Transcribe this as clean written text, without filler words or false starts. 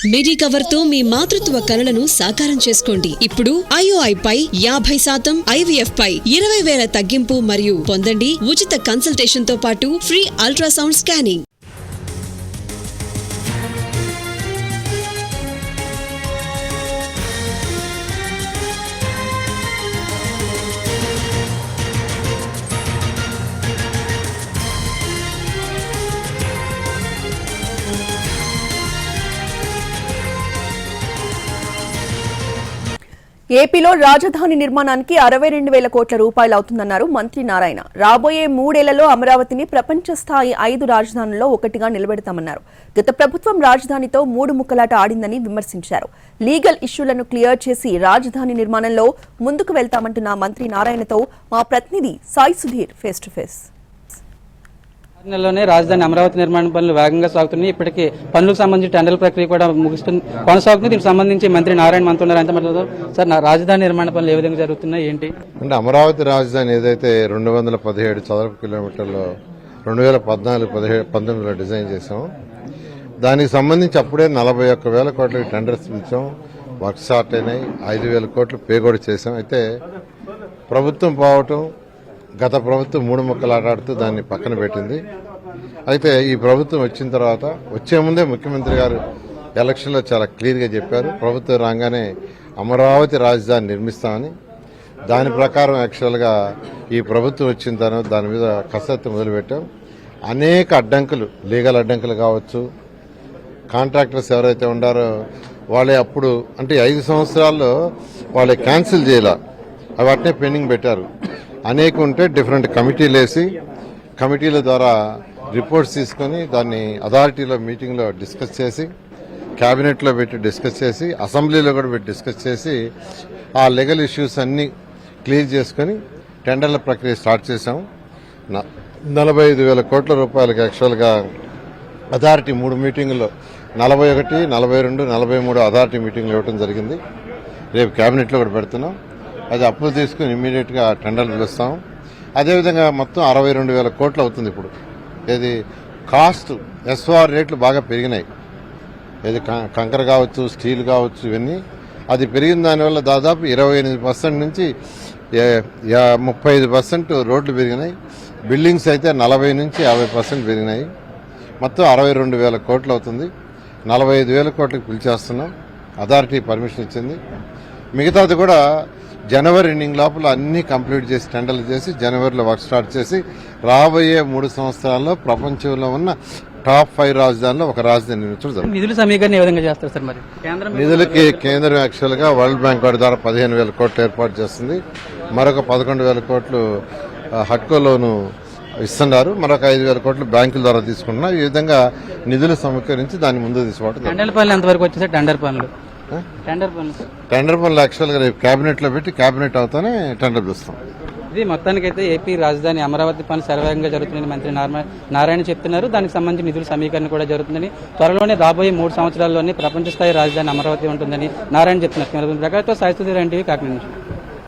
Medicover తో మీ మాతృత్వ కలలను సాకారం చేసుకోండి. ఇప్పుడు IOI పై 50%, IVF పై 20,000 తగ్గింపు మరియు పొందండి ఉచిత కన్సల్టేషన్ తో పాటు ఫ్రీ అల్ట్రాసౌండ్ స్కానింగ్. ఏపీలో రాజధాని నిర్మాణానికి 62,000 కోట్ల రూపాయలు అవుతుందన్నారు మంత్రి నారాయణ. రాబోయే 3 ఏళ్లలో అమరావతిని ప్రపంచ స్థాయి 5 రాజధానుల్లో ఒకటిగా నిలబెడతామన్నారు. గత ప్రభుత్వం రాజధానితో 3 ముక్కలాట ఆడిందని విమర్శించారు. లీగల్ ఇష్యూలను క్లియర్ చేసి రాజధాని నిర్మాణంలో ముందుకు వెళ్తామంటున్న మంత్రి నారాయణతో మా ప్రతినిధి Sai Sudheer face to face. నెలలోనే రాజధాని అమరావతి నిర్మాణ పనులు వేగంగా సాగుతున్నాయి. ఇప్పటికీ పనులకు సంబంధించి టెండర్ ప్రక్రియ కూడా కొనసాగుతుంది. దీనికి సంబంధించి మంత్రి నారాయణ మనతున్నారు. ఎంత మాట్లాడతారు సార్? రాజధాని నిర్మాణ పనులు ఏ విధంగా జరుగుతున్నాయి, ఏంటి అంటే అమరావతి రాజధాని ఏదైతే 217 చదరపు కిలోమీటర్లో 2014-19లో డిజైన్ చేసాం, దానికి సంబంధించి అప్పుడే 41,000 కోట్లకి టెండర్స్ ఇచ్చాం. వర్క్ స్టార్ట్ అయినాయి. 5,000 కోట్లు పే కూడా చేసాం. అయితే ప్రభుత్వం పోవటం, గత ప్రభుత్వం 3 ముక్కలు ఆటాడుతూ దాన్ని పక్కన పెట్టింది. అయితే ఈ ప్రభుత్వం వచ్చిన తర్వాత వచ్చే ముందే ముఖ్యమంత్రి గారు ఎలక్షన్లో చాలా క్లియర్గా చెప్పారు, ప్రభుత్వం రాగానే అమరావతి రాజధాని నిర్మిస్తామని. దాని ప్రకారం యాక్చువల్గా ఈ ప్రభుత్వం వచ్చిన తర్వాత దాని మీద కసరత్తు మొదలుపెట్టాం. అనేక అడ్డంకులు, లీగల్ అడ్డంకులు కావచ్చు, కాంట్రాక్టర్స్ ఎవరైతే ఉండారో వాళ్ళే అప్పుడు అంటే 5 సంవత్సరాల్లో వాళ్ళే క్యాన్సిల్ చేయాల, అవి అట్నే పెండింగ్ పెట్టారు. అనేక ఉంటే డిఫరెంట్ కమిటీలు వేసి, కమిటీల ద్వారా రిపోర్ట్స్ తీసుకొని దాన్ని అథారిటీలో మీటింగ్లో డిస్కస్ చేసి, క్యాబినెట్లో పెట్టి డిస్కస్ చేసి, అసెంబ్లీలో కూడా పెట్టి డిస్కస్ చేసి ఆ లీగల్ ఇష్యూస్ అన్ని క్లియర్ చేసుకుని టెండర్ల ప్రక్రియ స్టార్ట్ చేశాం. 45,000 కోట్ల రూపాయలకి యాక్చువల్గా అథారిటీ 3 మీటింగుల్లో 41, 42, 43 అథారిటీ మీటింగ్లు ఇవ్వడం జరిగింది. రేపు క్యాబినెట్లో కూడా పెడుతున్నాం. అది అప్పులు తీసుకుని ఇమ్మీడియట్గా టెండర్లు పిలుస్తాం. అదేవిధంగా మొత్తం 62,000 కోట్లు అవుతుంది. ఇప్పుడు ఇది కాస్ట్ ఎస్ఆర్ రేట్లు బాగా పెరిగినాయి. ఇది కంకర కావచ్చు, స్టీల్ కావచ్చు, ఇవన్నీ అది పెరిగిన దానివల్ల దాదాపు 28% నుంచి 35% రోడ్లు పెరిగినాయి. బిల్డింగ్స్ అయితే 40 నుంచి 50% పెరిగినాయి. మొత్తం 62,000 కోట్లు అవుతుంది. 45,000 కోట్లకు పిలిచేస్తున్నాం. అథారిటీ పర్మిషన్ ఇచ్చింది. మిగతాది కూడా జనవరి ఎండింగ్ లోపల అన్ని కంప్లీట్ చేసి టెండర్లు చేసి జనవరిలో వర్క్ స్టార్ట్ చేసి రాబోయే 3 సంవత్సరాల్లో ప్రపంచంలో ఉన్న టాప్ 5 రాజధానిలో ఒక రాజధాని నిర్మించడం. నిధుల సమీకరణ ఏ విధంగా చేస్తారు సార్? మరి నిధులకి కేంద్రం యాక్చువల్ గా వరల్డ్ బ్యాంక్ వారి ద్వారా 15,000 కోట్లు ఏర్పాటు చేస్తుంది. మరొక 11,000 కోట్లు హడ్కో లోను ఇస్తున్నారు. మరొక 5,000 కోట్లు బ్యాంకుల ద్వారా తీసుకుంటున్నారు. ఈ విధంగా నిధులు సమీకరించి దాన్ని ముందు తీసుకోవడం. టెండర్ పనులు ఎంతవరకు వచ్చేసాయి? టెండర్ పనులు యాక్చువల్ గా రేపు క్యాబినెట్ లో పెట్టి క్యాబినెట్ అవుతానే టెండర్ పిలుస్తాం. ఇది మొత్తానికైతే ఏపీ రాజధాని అమరావతి పనులు శరవేగంగా జరుగుతుందని మంత్రి నారాయణ చెప్తున్నారు. దానికి సంబంధించి నిధుల సమీకరణ కూడా జరుగుతుందని, త్వరలోనే రాబోయే 3 సంవత్సరాల్లోనే ప్రపంచ స్థాయి రాజధాని అమరావతి ఉంటుందని నారాయణ చెప్తున్నారు. ప్రకాశంతో సాయి సుధీర్, NTV, కాకినాడ.